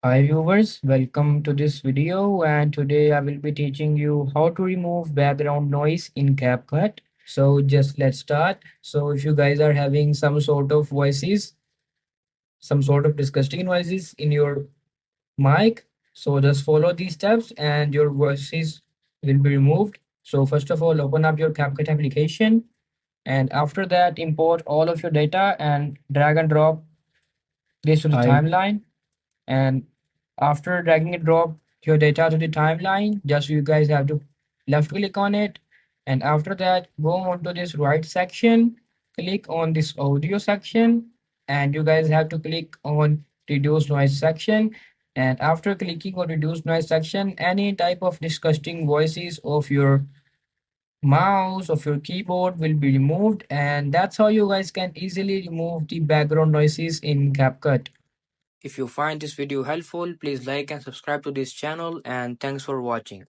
Hi viewers, welcome to this video, and today I will be teaching you how to remove background noise in CapCut. So just let's start. So if you guys are having some sort of voices, some sort of disgusting noises in your mic, so just follow these steps and your voices will be removed. So first of all, open up your CapCut application, and after that import all of your data and drag and drop this to the timeline. And after dragging it, drop your data to the timeline. Just you guys have to left click on it, and after that go on to this right section, click on this audio section, and you guys have to click on reduce noise section. And after clicking on reduce noise section, any type of disgusting voices of your mouse of your keyboard will be removed, and that's how you guys can easily remove the background noises in CapCut. If you find this video helpful, please like and subscribe to this channel, and thanks for watching.